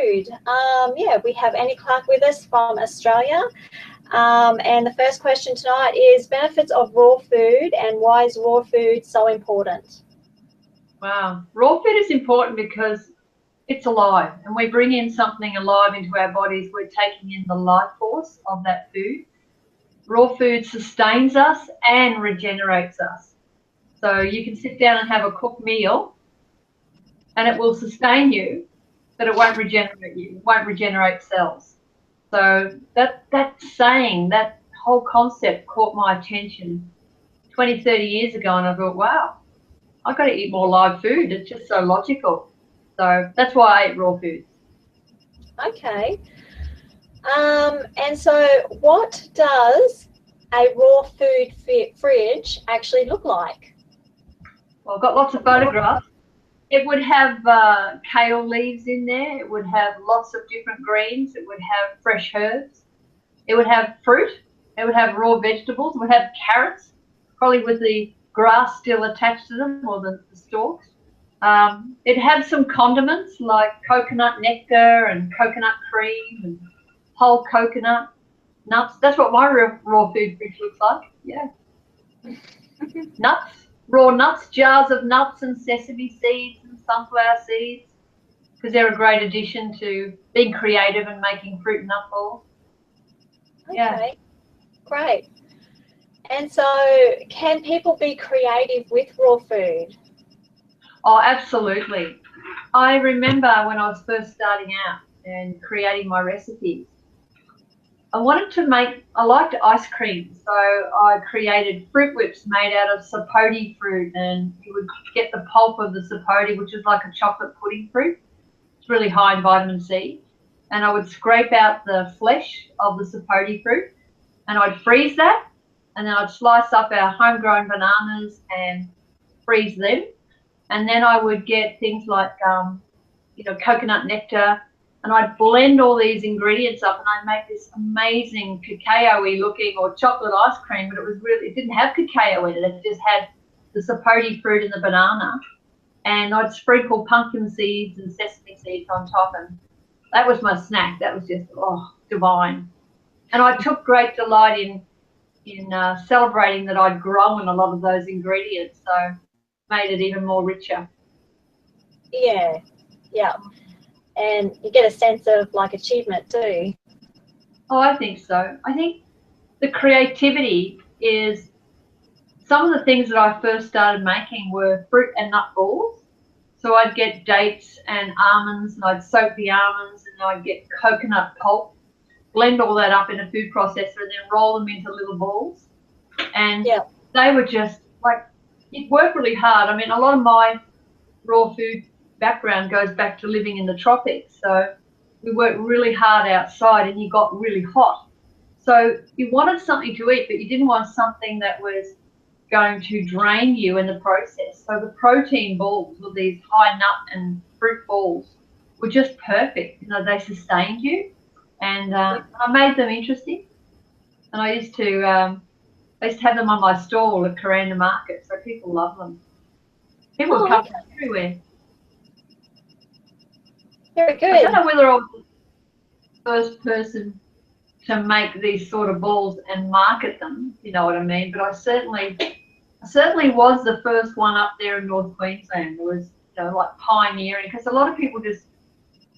food. Yeah, we have Annie Clark with us from Australia. And the first question tonight is benefits of raw food and why is raw food so important? Wow. Raw food is important because it's alive, and we bring in something alive into our bodies. We're taking in the life force of that food. Raw food sustains us and regenerates us. So you can sit down and have a cooked meal and it will sustain you, but it won't regenerate you. It won't regenerate cells. So that saying, that whole concept caught my attention 20, 30 years ago, and I thought, wow, I've got to eat more live food. It's just so logical. So that's why I eat raw foods. Okay. And so what does a raw food fridge actually look like? Well, I've got lots of photographs. It would have kale leaves in there. It would have lots of different greens. It would have fresh herbs. It would have fruit. It would have raw vegetables. It would have carrots, probably with the grass still attached to them, or the stalks. It had some condiments like coconut nectar and coconut cream and whole coconut nuts. That's what my raw food fridge looks like. Yeah. Nuts, raw nuts, jars of nuts and sesame seeds and sunflower seeds, because they're a great addition to being creative and making fruit and nut balls. Yeah. Okay, great. And so can people be creative with raw food? Oh, absolutely. I remember when I was first starting out and creating my recipes, I liked ice cream, so I created fruit whips made out of sapote fruit, and you would get the pulp of the sapote, which is like a chocolate pudding fruit. It's really high in vitamin C. And I would scrape out the flesh of the sapote fruit, and I'd freeze that, and then I'd slice up our homegrown bananas and freeze them. And then I would get things like, coconut nectar, and I'd blend all these ingredients up, and I'd make this amazing cacao-y looking or chocolate ice cream, but it didn't have cacao in it. It just had the sapote fruit and the banana. And I'd sprinkle pumpkin seeds and sesame seeds on top, and that was my snack. That was just, divine. And I took great delight in celebrating that I'd grown a lot of those ingredients, so made it even more richer. Yeah, yeah. And you get a sense of like achievement too. Oh, I think so. I think the creativity is, some of the things that I first started making were fruit and nut balls. So I'd get dates and almonds, and I'd soak the almonds, and I'd get coconut pulp, blend all that up in a food processor, and then roll them into little balls. And they were just like, it worked really hard. I mean, a lot of my raw food background goes back to living in the tropics. So we worked really hard outside, and you got really hot. So you wanted something to eat, but you didn't want something that was going to drain you in the process. So the protein balls, with these high nut and fruit balls, were just perfect. They sustained you, and I made them interesting. And I used to have them on my stall at Kuranda Market, so people love them. People would come from everywhere. Very good. I don't know whether I was the first person to make these sort of balls and market them, you know what I mean, but I certainly was the first one up there in North Queensland. There was, like pioneering, because a lot of people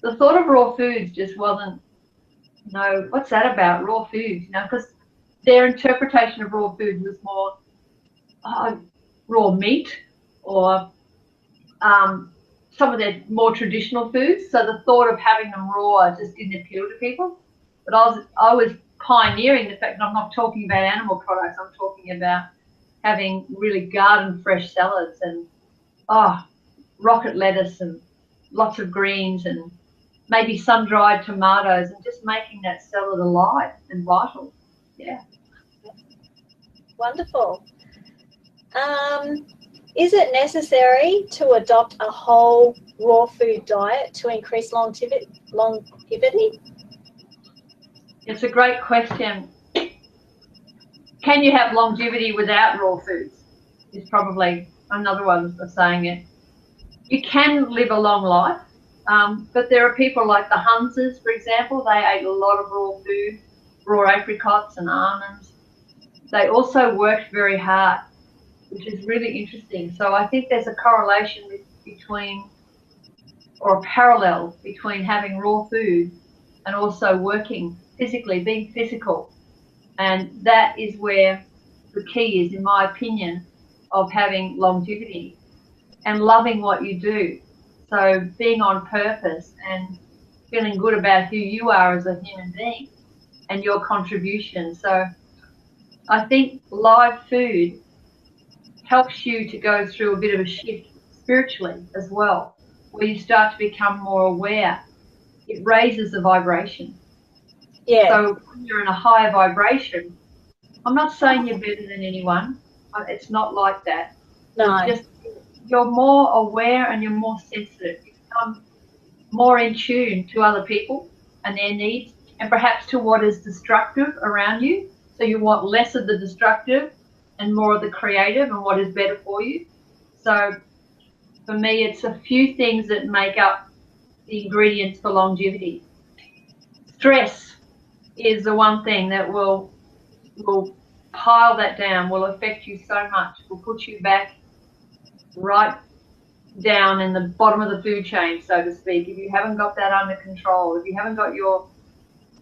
the thought of raw foods just wasn't, what's that about, raw foods, because their interpretation of raw foods was more raw meat or some of their more traditional foods. So the thought of having them raw just didn't appeal to people. But I was pioneering the fact that I'm not talking about animal products. I'm talking about having really garden fresh salads and rocket lettuce and lots of greens and maybe sun-dried tomatoes, and just making that salad alive and vital. Yeah. Wonderful. Is it necessary to adopt a whole raw food diet to increase longevity? It's a great question. Can you have longevity without raw foods? Is probably another one of saying it. You can live a long life. But there are people like the Hunses, for example. They ate a lot of raw food, raw apricots and almonds. They also worked very hard, which is really interesting. So I think there's a correlation between, or a parallel between having raw food and also working physically, being physical. And that is where the key is, in my opinion, of having longevity and loving what you do. So being on purpose and feeling good about who you are as a human being and your contribution. So I think live food helps you to go through a bit of a shift spiritually as well, where you start to become more aware. It raises the vibration. Yeah. So when you're in a higher vibration, I'm not saying you're better than anyone. It's not like that. No. It's just you're more aware and you're more sensitive. You become more in tune to other people and their needs, and perhaps to what is destructive around you. So you want less of the destructive and more of the creative and what is better for you. So for me, it's a few things that make up the ingredients for longevity. Stress is the one thing that will pile that down, will affect you so much, will put you back right down in the bottom of the food chain, so to speak. If you haven't got that under control, if you haven't got your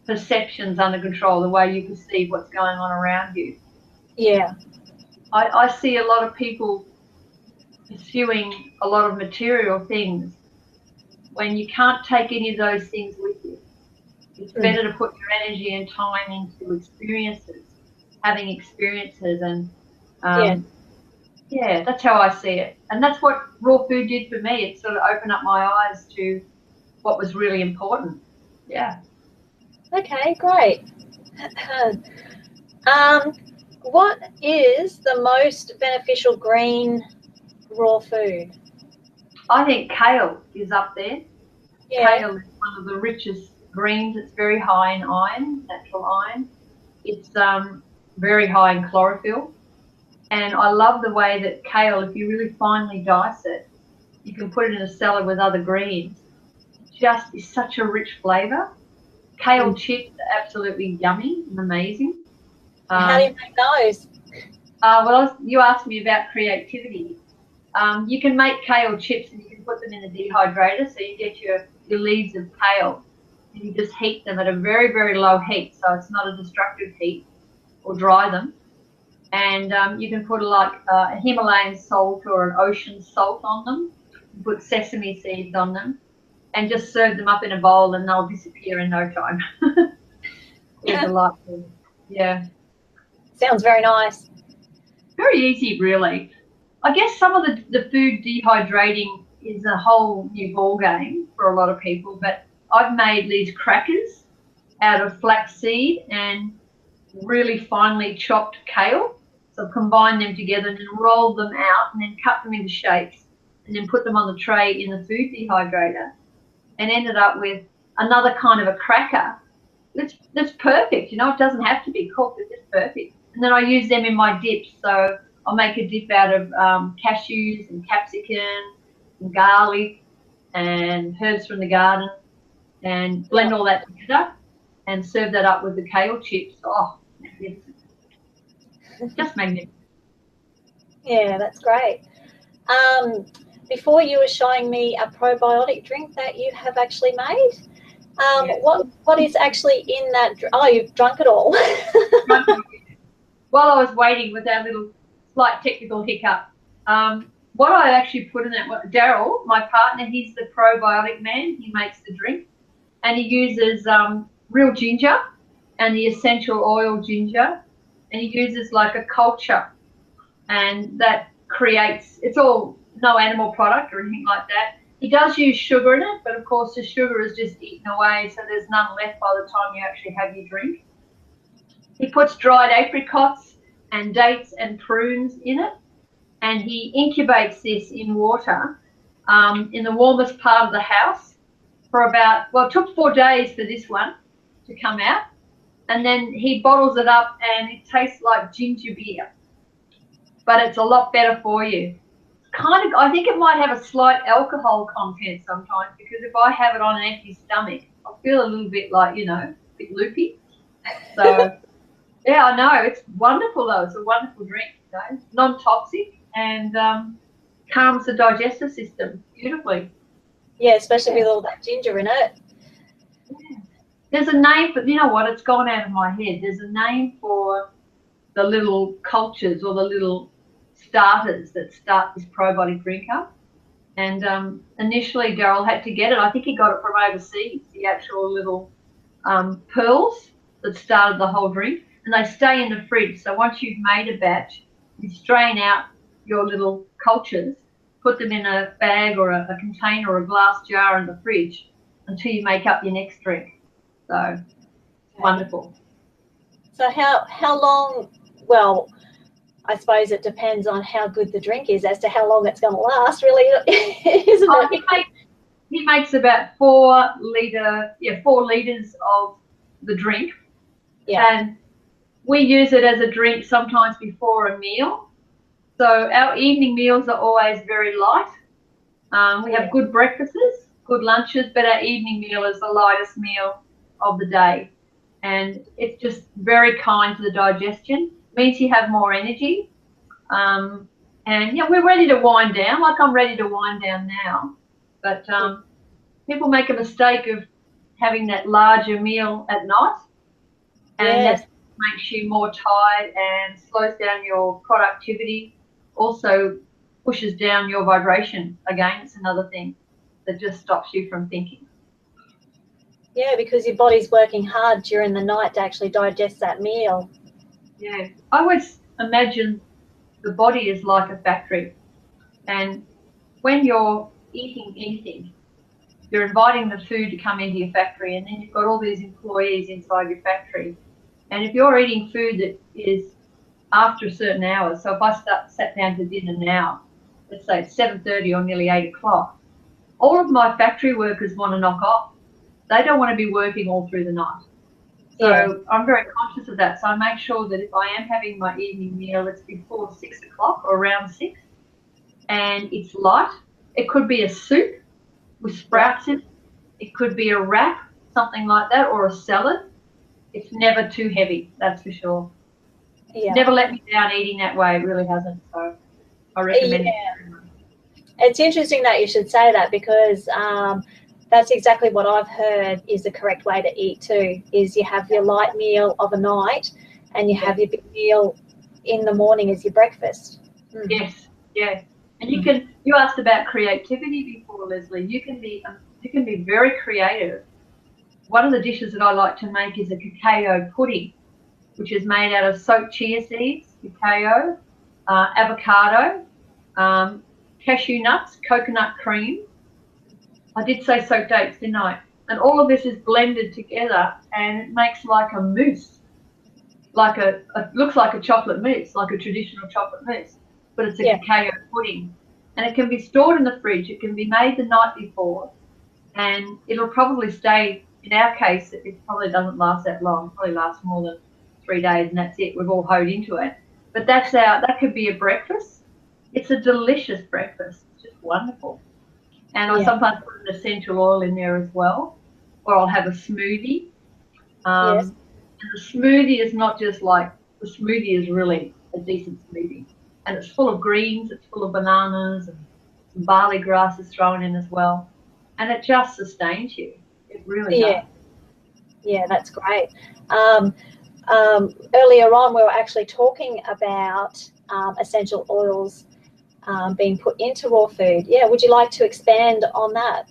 perceptions under control, the way you perceive what's going on around you. Yeah. I see a lot of people pursuing a lot of material things when you can't take any of those things with you. It's better to put your energy and time into experiences, having experiences, and yeah, that's how I see it. And that's what raw food did for me. It sort of opened up my eyes to what was really important. Yeah. Okay, great. What is the most beneficial green raw food? I think kale is up there. Yeah. Kale is one of the richest greens. It's very high in iron, natural iron. It's very high in chlorophyll. And I love the way that kale, if you really finely dice it, you can put it in a salad with other greens. It just is such a rich flavour. Kale chips are absolutely yummy and amazing. How do you make those? Well, you asked me about creativity. You can make kale chips and you can put them in a dehydrator, so you get your leaves of kale and you just heat them at a very, very low heat, so it's not a destructive heat, or dry them. And you can put a Himalayan salt or an ocean salt on them, you put sesame seeds on them, and just serve them up in a bowl and they'll disappear in no time. They're delightful. Yeah. Sounds very nice. Very easy, really. I guess some of the food dehydrating is a whole new ball game for a lot of people, but I've made these crackers out of flaxseed and really finely chopped kale. So I've combined them together and then rolled them out and then cut them into shapes and then put them on the tray in the food dehydrator, and ended up with another kind of a cracker that's perfect. You know, it doesn't have to be cooked, it's just perfect. And then I use them in my dips. So I'll make a dip out of cashews and capsicum and garlic and herbs from the garden, and blend all that together and serve that up with the kale chips. Oh, magnificent. Just magnificent. Yeah, that's great. Before you were showing me a probiotic drink that you have actually made. Yes. What is actually in that? Oh, you've drunk it all. While I was waiting with our little slight technical hiccup, what I actually put in that, Daryl, my partner, he's the probiotic man. He makes the drink, and he uses real ginger and the essential oil ginger, and he uses like a culture, and that creates, it's all no animal product or anything like that. He does use sugar in it, but of course the sugar is just eaten away, so there's none left by the time you actually have your drink. He puts dried apricots and dates and prunes in it, and he incubates this in water in the warmest part of the house for about, well, it took 4 days for this one to come out, and then he bottles it up and it tastes like ginger beer, but it's a lot better for you. kind of, I think it might have a slight alcohol content sometimes, because if I have it on an empty stomach, I feel a little bit like, a bit loopy. So, yeah, I know. It's wonderful, though. It's a wonderful drink, non-toxic, and calms the digestive system beautifully. Yeah, especially with all that ginger in it. Yeah. There's a name for, you know what, it's gone out of my head. There's a name for the little cultures or the little starters that start this probiotic drink up. And initially, Daryl had to get it. I think he got it from overseas, the actual little pearls that started the whole drink. And they stay in the fridge. So once you've made a batch, you strain out your little cultures, put them in a bag or a container or a glass jar in the fridge until you make up your next drink. So, okay. Wonderful. So how long, well, I suppose it depends on how good the drink is as to how long it's going to last, really, isn't it? He makes about 4 litres of the drink. Yeah. And we use it as a drink sometimes before a meal. So our evening meals are always very light. We have good breakfasts, good lunches, but our evening meal is the lightest meal of the day. And it's just very kind to the digestion. It means you have more energy. And yeah, we're ready to wind down. Like, I'm ready to wind down now. But people make a mistake of having that larger meal at night. And that makes you more tired and slows down your productivity. Also pushes down your vibration. Again, it's another thing that just stops you from thinking. Yeah, because your body's working hard during the night to actually digest that meal. Yeah, I always imagine the body is like a factory, and when you're eating anything, you're inviting the food to come into your factory, and then you've got all these employees inside your factory. And if you're eating food that is after certain hours, so if I sat down to dinner now, let's say it's 7:30 or nearly 8 o'clock, all of my factory workers want to knock off. They don't want to be working all through the night. So I'm very conscious of that. So I make sure that if I am having my evening meal, it's before 6 o'clock or around 6, and it's light. It could be a soup with sprouts in it. It could be a wrap, something like that, or a salad. It's never too heavy, that's for sure. Yeah. Never let me down eating that way. It really hasn't. So I recommend it very much. It's interesting that you should say that, because that's exactly what I've heard is the correct way to eat too, is you have your light meal of a night and you have your big meal in the morning as your breakfast. Yes, yeah. And you asked about creativity before, Leslie. You can be very creative. One of the dishes that I like to make is a cacao pudding, which is made out of soaked chia seeds, cacao, avocado, cashew nuts, coconut cream. I did say soaked dates, didn't I? And all of this is blended together, and it makes like a mousse, like looks like a chocolate mousse, like a traditional chocolate mousse, but it's a cacao pudding. And it can be stored in the fridge. It can be made the night before, and it'll probably stay. In our case, it probably doesn't last that long. It probably lasts more than 3 days, and that's it. We've all hoed into it. But that could be a breakfast. It's a delicious breakfast. It's just wonderful. And I sometimes put an essential oil in there as well, or I'll have a smoothie. And the smoothie is not just like, the smoothie is really a decent smoothie. And it's full of greens, it's full of bananas, and some barley grass is thrown in as well. And it just sustains you. It really does. Yeah, that's great. Earlier on, we were actually talking about essential oils being put into raw food. Yeah, would you like to expand on that?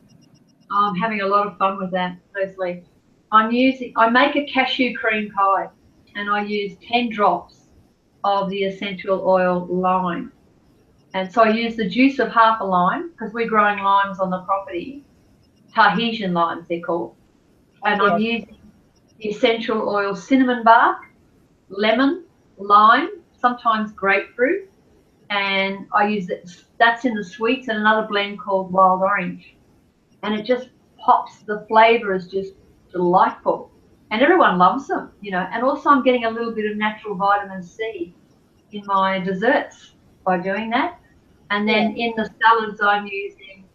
I'm having a lot of fun with that, Leslie. I make a cashew cream pie, and I use 10 drops of the essential oil lime. And so I use the juice of half a lime, because we're growing limes on the property, Tahitian limes they're called. And I'm using the essential oil cinnamon bark, lemon, lime, sometimes grapefruit, and I use that's in the sweets, and another blend called wild orange. And it just pops, the flavour is just delightful. And everyone loves them, And also I'm getting a little bit of natural vitamin C in my desserts by doing that. And then in the salads I'm using,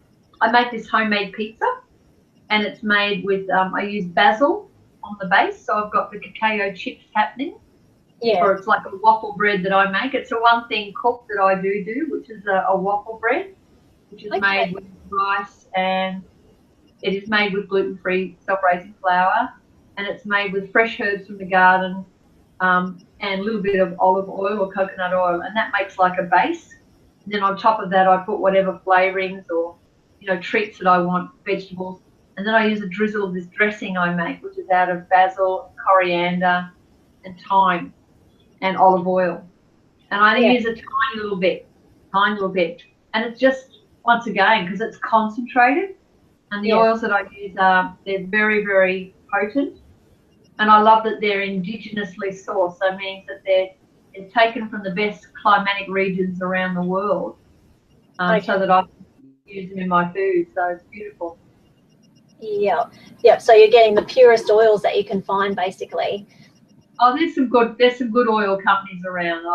I make this homemade pizza, and it's made with, I use basil on the base, so I've got the cacao chips happening. Yeah. Or it's like a waffle bread that I make. It's a one thing cook that I do, which is a waffle bread, which is made with rice, and it is made with gluten-free self-raising flour, and it's made with fresh herbs from the garden, and a little bit of olive oil or coconut oil, and that makes like a base. And then on top of that, I put whatever flavorings or, you know, treats that I want, vegetables, and then I use a drizzle of this dressing I make, which is out of basil, coriander, and thyme, and olive oil. And I only use a tiny little bit. And it's just, once again, because it's concentrated, and the oils that I use they're very, very potent. And I love that they're indigenously sourced. That means that they're taken from the best climatic regions around the world, so that I can use them in my food. So it's beautiful. Yeah. So you're getting the purest oils that you can find, basically. Oh, there's some good oil companies around.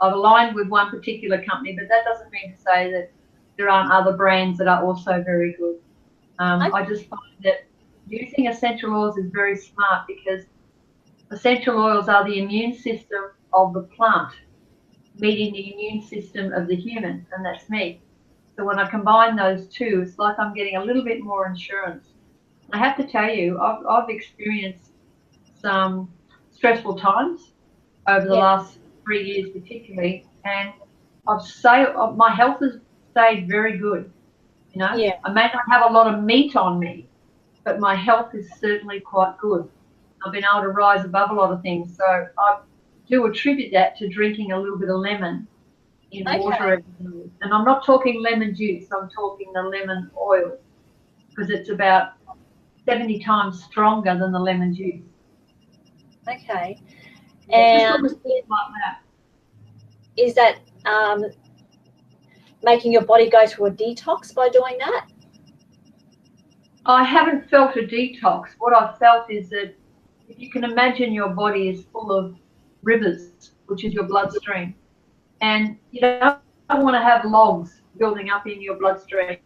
I've aligned with one particular company, but that doesn't mean to say that there aren't other brands that are also very good. I just find that using essential oils is very smart, because essential oils are the immune system of the plant meeting the immune system of the human, and that's me. So when I combine those two, it's like I'm getting a little bit more insurance. I have to tell you, I've experienced some stressful times over the last 3 years particularly, and my health has stayed very good. You know, I may not have a lot of meat on me, but my health is certainly quite good. I've been able to rise above a lot of things, so I do attribute that to drinking a little bit of lemon in water every day. And I'm not talking lemon juice, I'm talking the lemon oil, because it's about 70 times stronger than the lemon juice. Okay. And And just like that. Is that making your body go through a detox by doing that? I haven't felt a detox. What I've felt is that if you can imagine your body is full of rivers, which is your bloodstream, and you don't want to have logs building up in your bloodstream.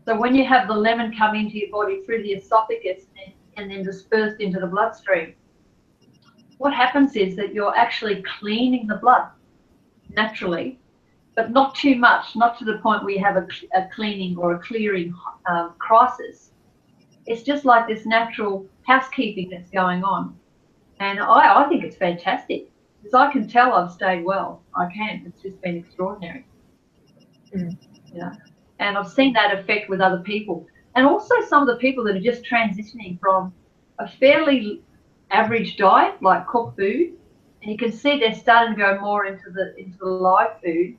So when you have the lemon come into your body through the esophagus and then dispersed into the bloodstream, what happens is that you're actually cleaning the blood naturally, but not too much, not to the point where you have a cleaning or a clearing crisis. It's just like this natural housekeeping that's going on. And I think it's fantastic, because I can tell I've stayed well. I can. It's just been extraordinary. Yeah. And I've seen that effect with other people. And also some of the people that are just transitioning from a fairly average diet, like cooked food, and you can see they're starting to go more into the live food,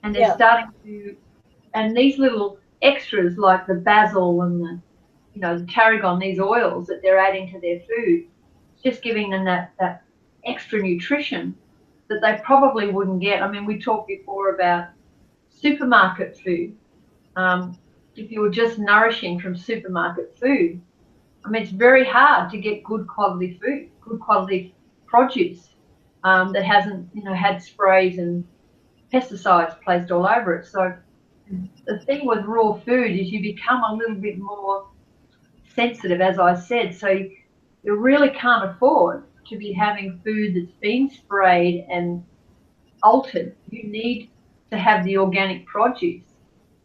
and they're starting to, and these little extras like the basil and the tarragon, these oils that they're adding to their food, just giving them that extra nutrition that they probably wouldn't get. I mean, we talked before about supermarket food. If you were just nourishing from supermarket food, I mean, it's very hard to get good quality food, good quality produce that hasn't, had sprays and pesticides placed all over it. So the thing with raw food is you become a little bit more sensitive, as I said. So you really can't afford to be having food that's been sprayed and altered. You need to have the organic produce.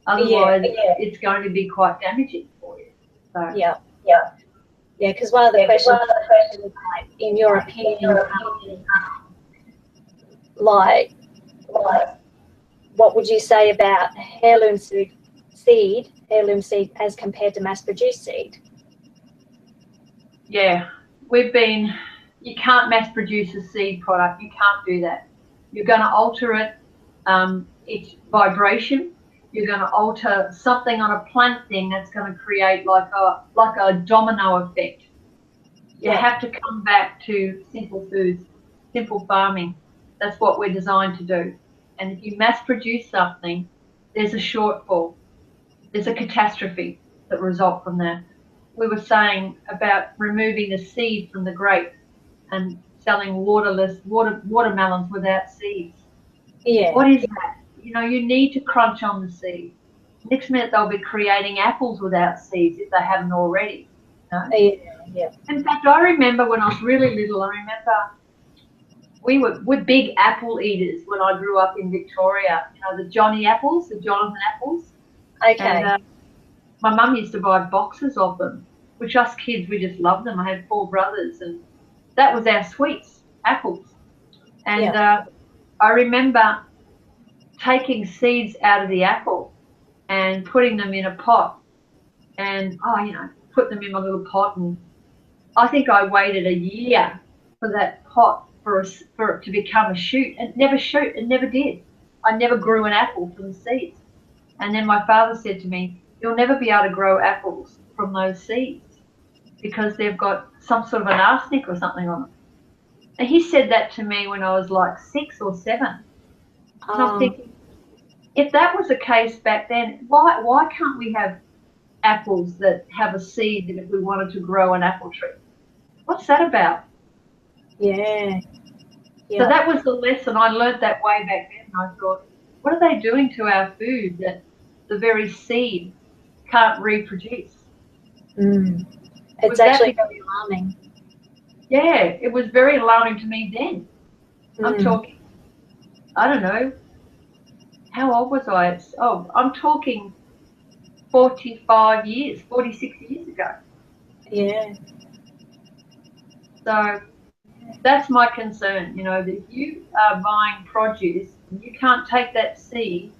Otherwise, it's going to be quite damaging for you. So, because one of the questions, in your opinion, like what would you say about heirloom seed as compared to mass-produced seed? Yeah, you can't mass produce a seed product. You can't do that. You're going to alter it, its vibration. You're going to alter something on a plant thing that's going to create like a domino effect. You have to come back to simple foods, simple farming. That's what we're designed to do. And if you mass produce something, there's a shortfall. There's a catastrophe that results from that. We were saying about removing the seed from the grape and selling watermelons without seeds. Yeah. What is that? you know, you need to crunch on the seeds. Next minute they'll be creating apples without seeds if they haven't already. You know? Yeah. In fact, I remember when I was really little, I remember we're big apple eaters when I grew up in Victoria. You know, the Johnny apples, the Jonathan apples. Okay. And my mum used to buy boxes of them, which us kids, we just loved them. I had 4 brothers, and that was our sweets, apples. And I remember taking seeds out of the apple and putting them in a pot and, you know, put them in my little pot. And I think I waited a year for that pot for it to become a shoot. And it never did. I never grew an apple from the seeds. And then my father said to me, you'll never be able to grow apples from those seeds because they've got some sort of an arsenic or something on them. And he said that to me when I was like 6 or 7. And I'm thinking, if that was the case back then, why can't we have apples that have a seed if we wanted to grow an apple tree? What's that about? Yeah. So that was the lesson. I learned that way back then. And I thought, what are they doing to our food that the very seed can't reproduce? It's actually very alarming. Yeah, it was very alarming to me then. I'm talking, I don't know, how old was I? I'm talking 46 years ago. Yeah. So that's my concern, you know, that if you are buying produce and you can't take that seed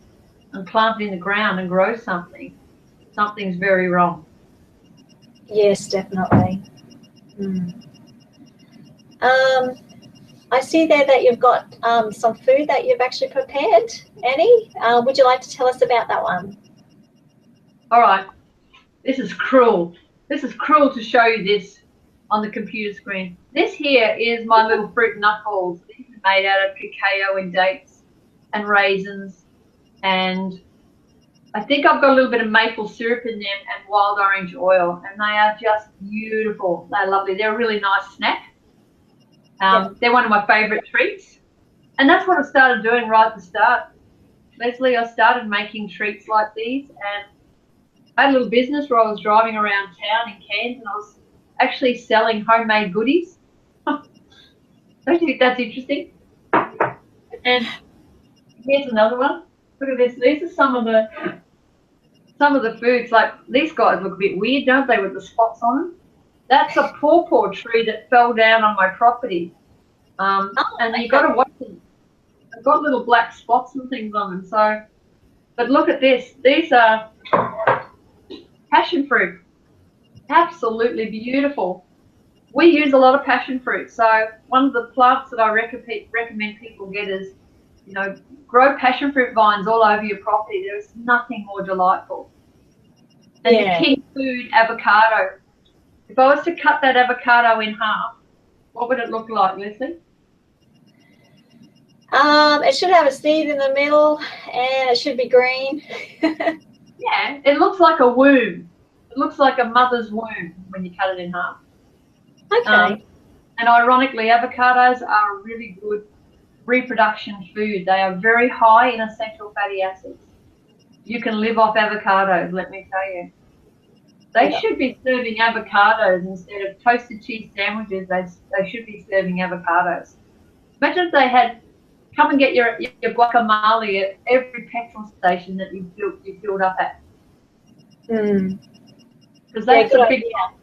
and plant it in the ground and grow something, something's very wrong. Yes, definitely. I see there that you've got some food that you've actually prepared, Annie. Would you like to tell us about that one? All right. This is cruel. This is cruel to show you this on the computer screen. This here is my little fruit knuckles. These are made out of cacao and dates and raisins. And I think I've got a little bit of maple syrup in them and wild orange oil. And they are just beautiful. They're lovely. They're a really nice snack. They're one of my favourite treats. And that's what I started doing right at the start. Leslie, I started making treats like these, and I had a little business where I was driving around town in Cairns and I was actually selling homemade goodies. Don't you think that's interesting? And here's another one. Look at this. These are some of the foods. Like, these guys look a bit weird, don't they, with the spots on them? That's a pawpaw tree that fell down on my property. And you've got to watch them. They've got little black spots and things on them. So, but look at this. These are passion fruit. Absolutely beautiful. We use a lot of passion fruit. So one of the plants that I recommend people get is, you know, grow passion fruit vines all over your property. There's nothing more delightful. And the king food, avocado. If I was to cut that avocado in half, what would it look like, Leslie? It should have a seed in the middle and it should be green. Yeah, it looks like a womb. It looks like a mother's womb when you cut it in half. Okay. And ironically, avocados are a really good reproduction food. They are very high in essential fatty acids. You can live off avocados, let me tell you. They should be serving avocados instead of toasted cheese sandwiches. They should be serving avocados. Imagine if they had, come and get your guacamole at every petrol station that you filled up at. Because that's a big problem.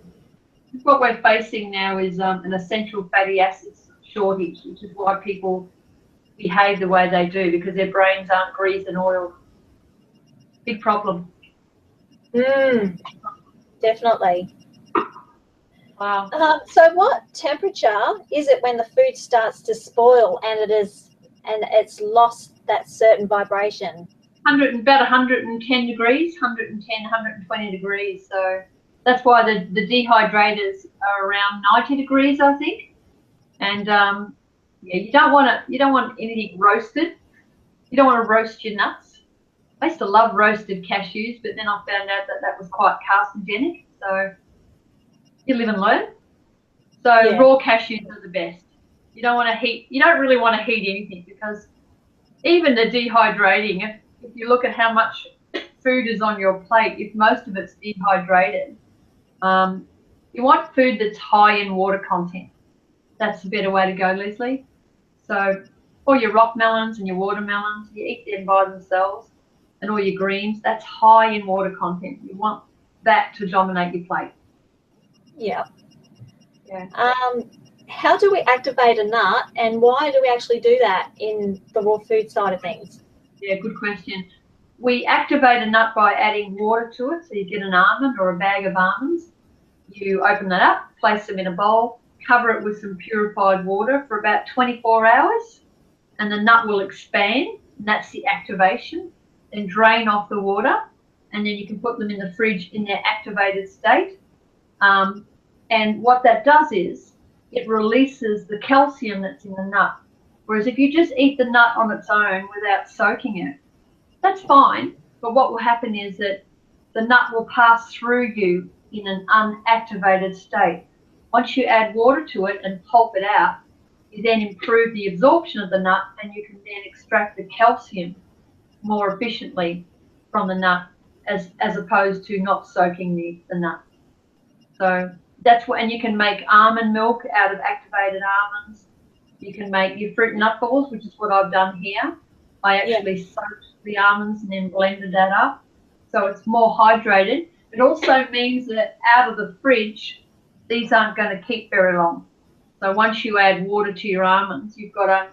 What we're facing now is an essential fatty acids shortage, which is why people behave the way they do, because their brains aren't greased and oiled. Big problem. Definitely. Wow. So what temperature is it when the food starts to spoil and it's lost that certain vibration? About 110 degrees, 110, 120 degrees. So that's why the dehydrators are around 90 degrees, I think. And you don't want anything roasted. You don't want to roast your nuts. I used to love roasted cashews, but then I found out that was quite carcinogenic. So you live and learn. So raw cashews are the best. You don't want to heat. You don't really want to heat anything because even the dehydrating, if you look at how much food is on your plate, if most of it's dehydrated, you want food that's high in water content. That's a better way to go, Leslie. So all your rock melons and your watermelons, you eat them by themselves, and all your greens, that's high in water content. You want that to dominate your plate. Yeah. Yeah. How do we activate a nut, and why do we actually do that in the raw food side of things? Yeah, good question. We activate a nut by adding water to it. So you get an almond or a bag of almonds. You open that up, place them in a bowl, cover it with some purified water for about 24 hours, and the nut will expand, and that's the activation. Then drain off the water, and then you can put them in the fridge in their activated state. And what that does is it releases the calcium that's in the nut. Whereas if you just eat the nut on its own without soaking it, that's fine. But what will happen is that the nut will pass through you in an unactivated state. Once you add water to it and pulp it out, you then improve the absorption of the nut, and you can then extract the calcium more efficiently from the nut as opposed to not soaking the nut. So that's what, and you can make almond milk out of activated almonds. You can make your fruit nut balls, which is what I've done here. I actually soaked the almonds and then blended that up. So it's more hydrated. It also means that out of the fridge, these aren't going to keep very long. So once you add water to your almonds, you've got to,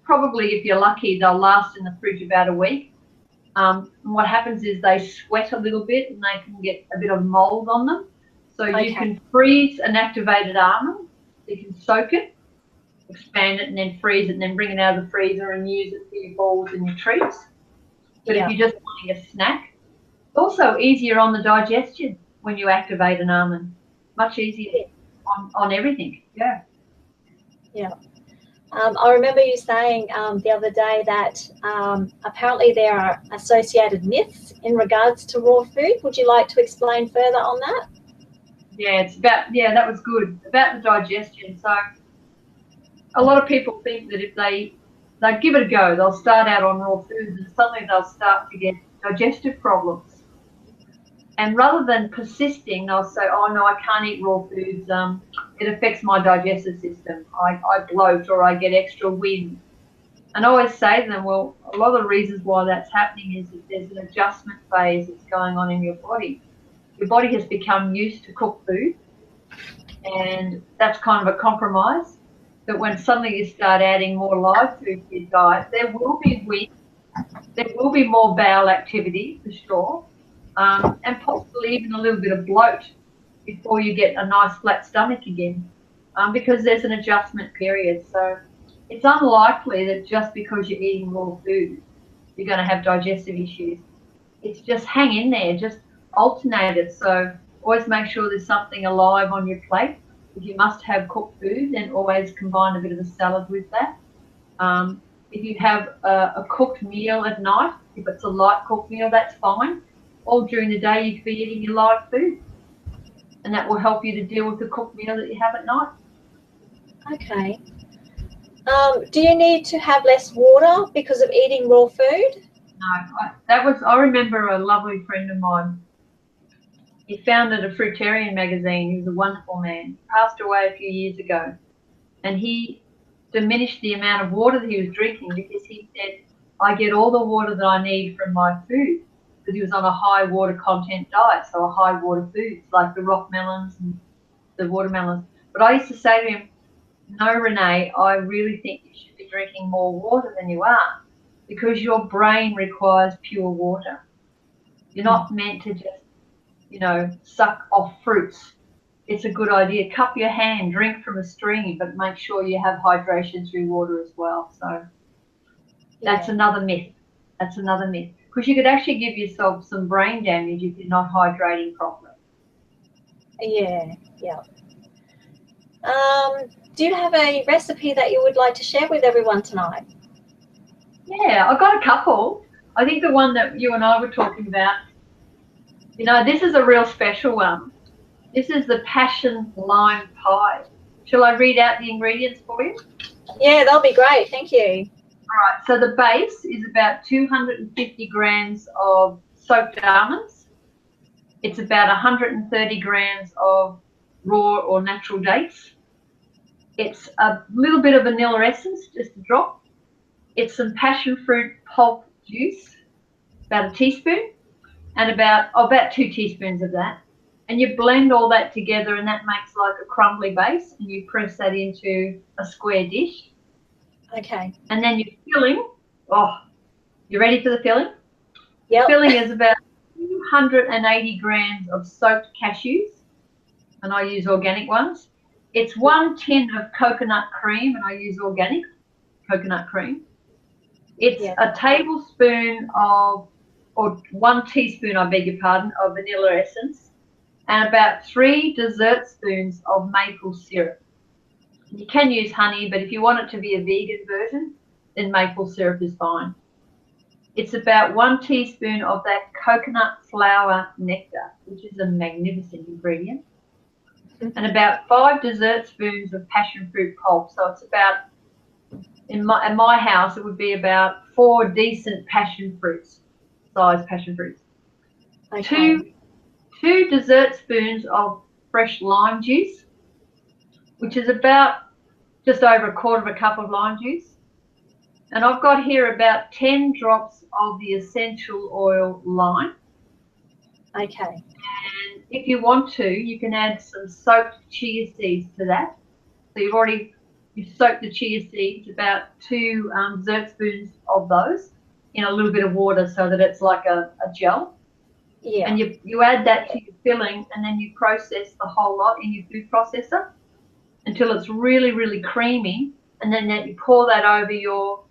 probably if you're lucky, they'll last in the fridge about a week. And what happens is they sweat a little bit and they can get a bit of mold on them. So you can freeze an activated almond. You can soak it, expand it, and then freeze it, and then bring it out of the freezer and use it for your balls and your treats. But if you're just wanting a snack, it's also easier on the digestion when you activate an almond. Much easier on everything. Yeah. Yeah. I remember you saying the other day that apparently there are associated myths in regards to raw food. Would you like to explain further on that? Yeah, it's about, yeah, that was good. About the digestion. So a lot of people think that if they give it a go, they'll start out on raw foods and suddenly they'll start to get digestive problems. And rather than persisting, they'll say, oh, no, I can't eat raw foods. It affects my digestive system. I bloat or I get extra wind. And I always say to them, well, a lot of the reasons why that's happening is that there's an adjustment phase that's going on in your body. Your body has become used to cooked food, and that's kind of a compromise. That when suddenly you start adding more live food to your diet, there will be wind, there will be more bowel activity for sure, and possibly even a little bit of bloat before you get a nice flat stomach again, because there's an adjustment period. So it's unlikely that just because you're eating raw food, you're going to have digestive issues. It's just hang in there, just alternate it. So always make sure there's something alive on your plate. If you must have cooked food, then always combine a bit of a salad with that. If you have a cooked meal at night, if it's a light cooked meal, that's fine. All during the day, you could be eating your live food, and that will help you to deal with the cooked meal that you have at night. Okay. Do you need to have less water because of eating raw food? No, I remember a lovely friend of mine. He founded a fruitarian magazine. He was a wonderful man. He passed away a few years ago, and he diminished the amount of water that he was drinking because he said, I get all the water that I need from my food, because he was on a high water content diet, so a high water foods like the rock melons and the watermelons. But I used to say to him, no, Renee, I really think you should be drinking more water than you are, because your brain requires pure water. You're not meant to just, suck off fruits. It's a good idea. Cup your hand, drink from a stream, but make sure you have hydration through water as well. So that's another myth. That's another myth. Because you could actually give yourself some brain damage if you're not hydrating properly. Yeah. Do you have a recipe that you would like to share with everyone tonight? Yeah, I've got a couple. I think the one that you and I were talking about, this is a real special one. This is the passion lime pie. Shall I read out the ingredients for you? Yeah, that'll be great. Thank you. right, so the base is about 250 grams of soaked almonds. It's about 130 grams of raw or natural dates. It's a little bit of vanilla essence, just a drop. It's some passion fruit pulp juice, about a teaspoon, and about 2 teaspoons of that. And you blend all that together, and that makes like a crumbly base, and you press that into a square dish. Okay. And then your filling, you ready for the filling? Yep. Filling is about 280 grams of soaked cashews, and I use organic ones. It's 1 tin of coconut cream, and I use organic coconut cream. It's a tablespoon or 1 teaspoon, I beg your pardon, of vanilla essence, and about 3 dessert spoons of maple syrup. You can use honey, but if you want it to be a vegan version, then maple syrup is fine. It's about 1 teaspoon of that coconut flower nectar, which is a magnificent ingredient, and about 5 dessert spoons of passion fruit pulp. So it's about, in my house, it would be about 4 decent passion fruits, size passion fruits. Okay. 2 dessert spoons of fresh lime juice, which is about just over 1/4 cup of lime juice. And I've got here about 10 drops of the essential oil lime. Okay. And if you want to, you can add some soaked chia seeds to that. So you've soaked the chia seeds, about 2 dessert spoons of those in a little bit of water so that it's like a gel. Yeah. And you add that to your filling, and then you process the whole lot in your food processor until it's really, really creamy. And then you pour that over your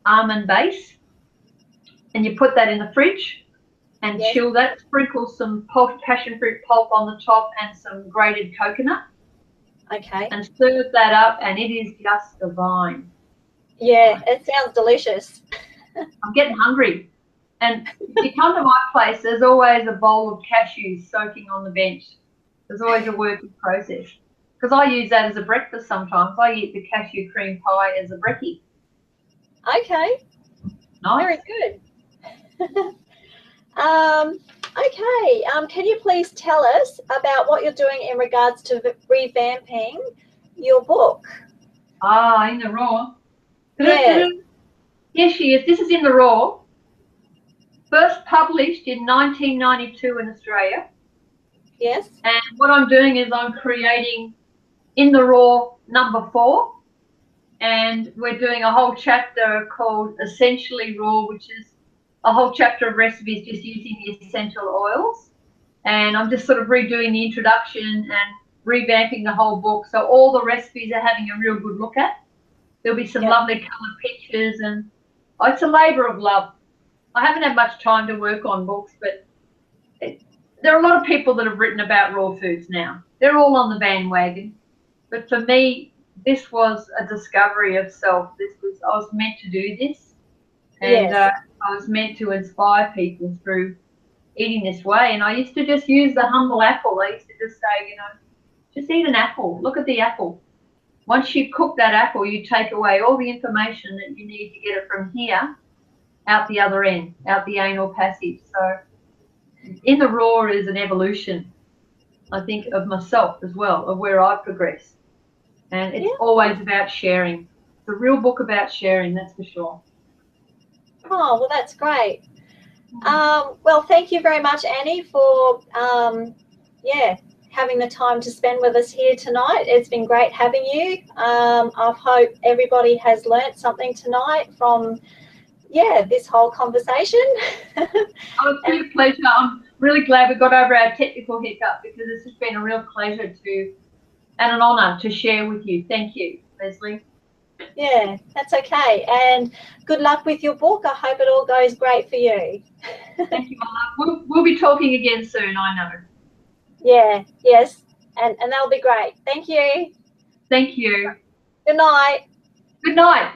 almond base, and you put that in the fridge and chill that. Sprinkle some passion fruit pulp on the top and some grated coconut. Okay. And serve that up, and it is just divine. Yeah, it sounds delicious. I'm getting hungry. And if you come to my place, there's always a bowl of cashews soaking on the bench. There's always a work in process. Because I use that as a breakfast sometimes. I eat the cashew cream pie as a brekkie. Okay. Nice. Very good. Okay. Can you please tell us about what you're doing in regards to revamping your book? In the raw. Yes. Yes, she is. This is in the raw. First published in 1992 in Australia. Yes. And what I'm doing is I'm creating In the Raw #4. And we're doing a whole chapter called Essentially Raw, which is a whole chapter of recipes just using the essential oils. And I'm just sort of redoing the introduction and revamping the whole book. So all the recipes are having a real good look at. There'll be some lovely coloured pictures, and it's a labour of love. I haven't had much time to work on books, but there are a lot of people that have written about raw foods now. They're all on the bandwagon. But for me, this was a discovery of self. I was meant to do this, and I was meant to inspire people through eating this way. And I used to just use the humble apple. I used to just say, just eat an apple. Look at the apple. Once you cook that apple, you take away all the information that you need to get it from here out the other end, out the anal passage. So In the Raw is an evolution, I think, of myself as well, of where I've progressed. And it's always about sharing. It's a real book about sharing, that's for sure. Oh, well, that's great. Well, thank you very much, Annie, for having the time to spend with us here tonight. It's been great having you. I hope everybody has learnt something tonight from this whole conversation. Oh, it's been a pleasure. I'm really glad we got over our technical hiccup, because it's just been a real pleasure and an honour to share with you. Thank you, Leslie. Yeah, that's okay. And good luck with your book. I hope it all goes great for you. Thank you, my love. We'll be talking again soon, I know. Yeah, yes. And that'll be great. Thank you. Thank you. Good night. Good night.